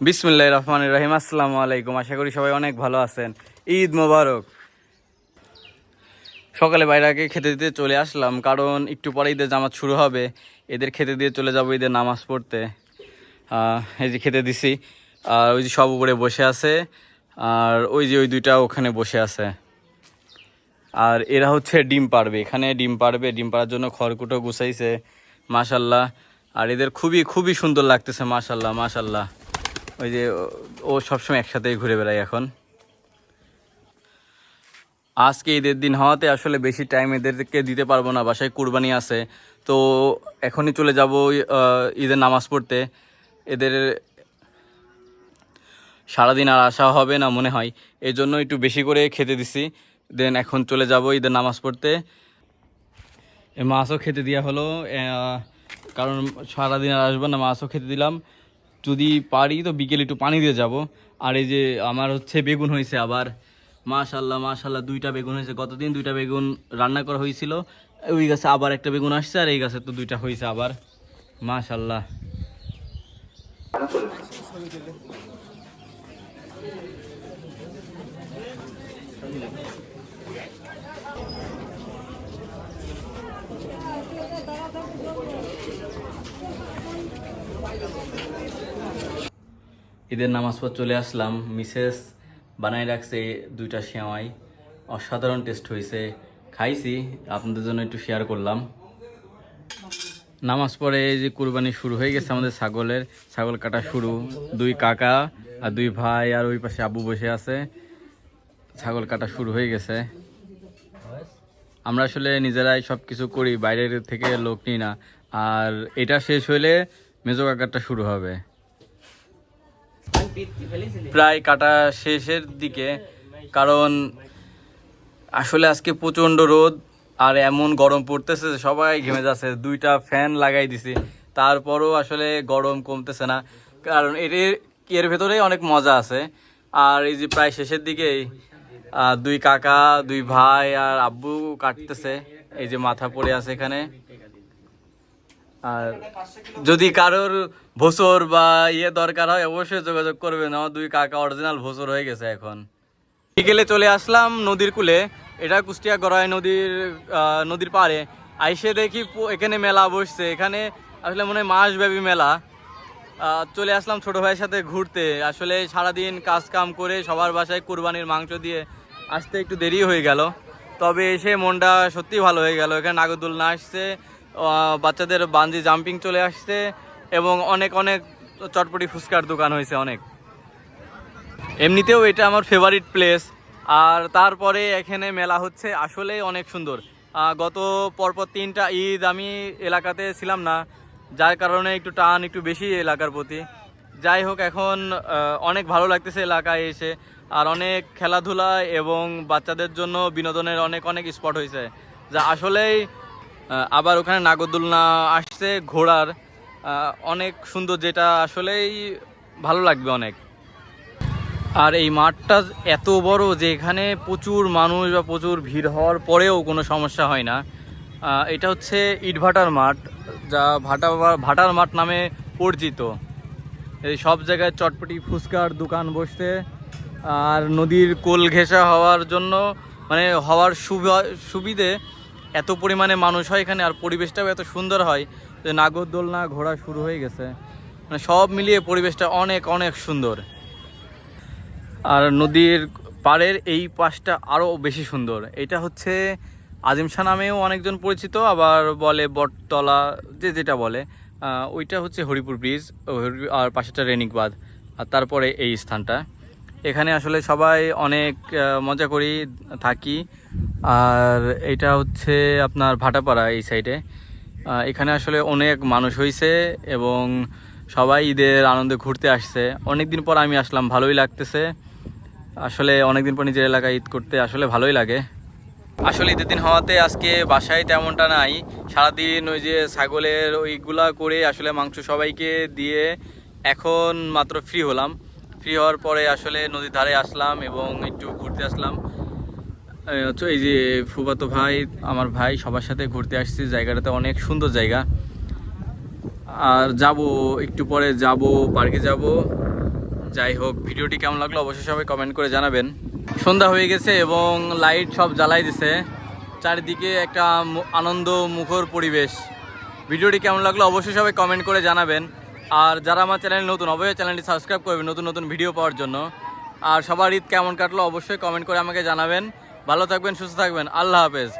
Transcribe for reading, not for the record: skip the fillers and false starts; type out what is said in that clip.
বিসমিল্লাহির রহমানির রহিম। আসসালামু আলাইকুম। আশা করি সবাই অনেক ভালো আছেন। ঈদ মোবারক। সকালে বাইরাকে খেতে দিতে চলে আসলাম, কারণ একটু পরে ঈদের জামাত শুরু হবে। এদের খেতে দিয়ে চলে যাব ঈদের নামাজ পড়তে। এই যে খেতে দিছি, আর ওই যে সব উপরে বসে আছে, আর ওই যে ওই দুইটা ওখানে বসে আছে। আর এরা হচ্ছে ডিম পাড়বে, এখানে ডিম পাড়বে। ডিম পাড়ার জন্য খড়কুটো গুছাইছে, মাশাল্লাহ। আর এদের খুবই খুবই সুন্দর লাগতেছে, মাশাল্লাহ মাশাল্লাহ। ওই যে ও সবসময় একসাথেই ঘুরে বেড়ায়। এখন আজকে ঈদের দিন হওয়াতে আসলে বেশি টাইম এদেরকে দিতে পারবো না, বাসায় কুরবানি আছে। তো এখনই চলে যাব ঈদের নামাজ পড়তে। এদের সারাদিন আর আসা হবে না মনে হয়, এই জন্য একটু বেশি করে খেতে দিছি। দেন এখন চলে যাব ঈদের নামাজ পড়তে। মাছও খেতে দেওয়া হলো, কারণ সারাদিন আর আসবো না, মাছও খেতে দিলাম। যদি পারি তো বিকেলে একটু পানি দিয়ে যাব। আর এই যে আমার হচ্ছে বেগুন হয়েছে আবার, মাশাল্লাহ মাশাল্লাহ। দুইটা বেগুন হয়েছে, গতদিন দুইটা বেগুন রান্না করা হয়েছিল। ওই গাছে আবার একটা বেগুন আসছে, আর এই গাছে তো দুইটা হয়েছে আবার, মাশাল্লাহ। ঈদের নামাজ পর চলে আসলাম। মিসেস বানাই রাখছে দুইটা সেমাই, অসাধারণ টেস্ট হয়েছে। খাইছি, আপনাদের জন্য একটু শেয়ার করলাম। নামাজ পড়ে এই যে কুরবানি শুরু হয়ে গেছে আমাদের, ছাগল কাটা শুরু। দুই কাকা আর দুই ভাই, আর ওই পাশে আব্বু বসে আছে। ছাগল কাটা শুরু হয়ে গেছে। আমরা আসলে নিজেরাই সব কিছু করি, বাইরের থেকে লোক নিই না। আর এটা শেষ হলে মেজো কাকারটা শুরু হবে। প্রায় কাটা শেষের দিকে, কারণ আসলে আজকে প্রচণ্ড রোদ আর এমন গরম পড়তেছে, সবাই ঘেমে যাচ্ছে। দুইটা ফ্যান লাগাই দিছি, তারপরও আসলে গরম কমতেছে না, কারণ এর ভেতরে অনেক মজা আছে। আর এই যে প্রায় শেষের দিকেই দুই কাকা, দুই ভাই আর আব্বু কাটতেছে। এই যে মাথা পড়ে আছে এখানে। আর যদি কারোর ভোসর বা দরকার হয় অবশ্যই যোগাযোগ করবেন। আমার দুই কাকা অরিজিনাল ভোসর হয়ে গেছে এখন। বিকেলে চলে আসলাম নদীর কূলে, এটা কুষ্টিয়া গড়াই নদীর পাড়ে। আইসে দেখি এখানে মেলা বসছে। এখানে আসলে মনে হয় মাসব্যাপী মেলা। চলে আসলাম ছোট ভাইয়ের সাথে ঘুরতে। আসলে সারাদিন কাজ কাম করে সবার বাসায় কুরবানির মাংস দিয়ে আসতে একটু দেরি হয়ে গেল, তবে এসে মনটা সত্যি ভালো হয়ে গেল। এখানে নাগরদোলনা আসছে, বাচ্চাদের বাঞ্জি জাম্পিং চলে আসছে, এবং অনেক অনেক চটপটি ফুচকার দোকান হয়েছে অনেক। এমনিতেও এটা আমার ফেভারিট প্লেস। আর তারপরে এখানে মেলা হচ্ছে, আসলে অনেক সুন্দর। গত পরপর 3টা ঈদ আমি এলাকাতে ছিলাম না, যার কারণে একটু টান একটু বেশি এলাকার প্রতি। যাই হোক, এখন অনেক ভালো লাগতেছে এলাকায় এসে। আর অনেক খেলাধুলা এবং বাচ্চাদের জন্য বিনোদনের অনেক অনেক স্পট হয়েছে, যা আসলেই। আবার ওখানে নাগরদোলনা আসছে ঘোড়ার, অনেক সুন্দর, যেটা আসলেই ভালো লাগবে অনেক। আর এই মাঠটা এত বড় যে এখানে প্রচুর মানুষ বা প্রচুর ভিড় হওয়ার পরেও কোনো সমস্যা হয় না। এটা হচ্ছে ইটভাটার মাঠ, যা ভাটার মাঠ নামে পরিচিত। এই সব জায়গায় চটপটি ফুচকার দোকান বসছে। আর নদীর কোল ঘেঁষা হওয়ার জন্য, মানে হওয়ার সুবিধে এত পরিমাণে মানুষ হয় এখানে, আর পরিবেশটাও এত সুন্দর হয় যে নাগরদোলনা ঘোরা শুরু হয়ে গেছে। মানে সব মিলিয়ে পরিবেশটা অনেক অনেক সুন্দর। আর নদীর পাড়ের এই পাশটা আরও বেশি সুন্দর। এটা হচ্ছে আজিম শাহ নামেও অনেকজন পরিচিত, আবার বলে বটতলা, যেটা বলে। ওইটা হচ্ছে হরিপুর ব্রিজ, আর পাশেটা রেনিকবাঁধ, আর তারপরে এই স্থানটা। এখানে আসলে সবাই অনেক মজা করি, থাকি। আর এটা হচ্ছে আপনার ভাটাপাড়া এই সাইডে। এখানে আসলে অনেক মানুষ হয়েছে, এবং সবাই ঈদের আনন্দে ঘুরতে আসছে। অনেক দিন পর আমি আসলাম, ভালোই লাগতেছে। আসলে অনেকদিন পর নিজের এলাকায় ঈদ করতে আসলে ভালোই লাগে। আসলে ঈদের দিন হওয়াতে আজকে বাসায় তেমনটা নাই। সারাদিন ওই যে ছাগলের ওইগুলা করে আসলে মাংস সবাইকে দিয়ে এখন মাত্র ফ্রি হলাম। ফ্রি হওয়ার পরে আসলে নদীর ধারে আসলাম এবং একটু ঘুরতে আসলাম। এই যে ফুফাতো ভাই, আমার ভাই, সবার সাথে ঘুরতে আসছি। জায়গাটাতে অনেক সুন্দর জায়গা। আর যাব একটু পরে, যাব পার্কে যাব। যাই হোক, ভিডিওটি কেমন লাগলো অবশ্যই সবাই কমেন্ট করে জানাবেন। সন্ধ্যা হয়ে গেছে এবং লাইট সব জ্বালাই দিছে, চারিদিকে একটা আনন্দ মুখর পরিবেশ। ভিডিওটি কেমন লাগলো অবশ্যই সবাই কমেন্ট করে জানাবেন। আর যারা আমার চ্যানেল নতুন, অবশ্যই চ্যানেলটি সাবস্ক্রাইব করবেন নতুন নতুন ভিডিও পাওয়ার জন্য। আর সবার ঈদ কেমন কাটলো অবশ্যই কমেন্ট করে আমাকে জানাবেন। ভালো থাকবেন, সুস্থ থাকবেন, আল্লাহ হাফেজ।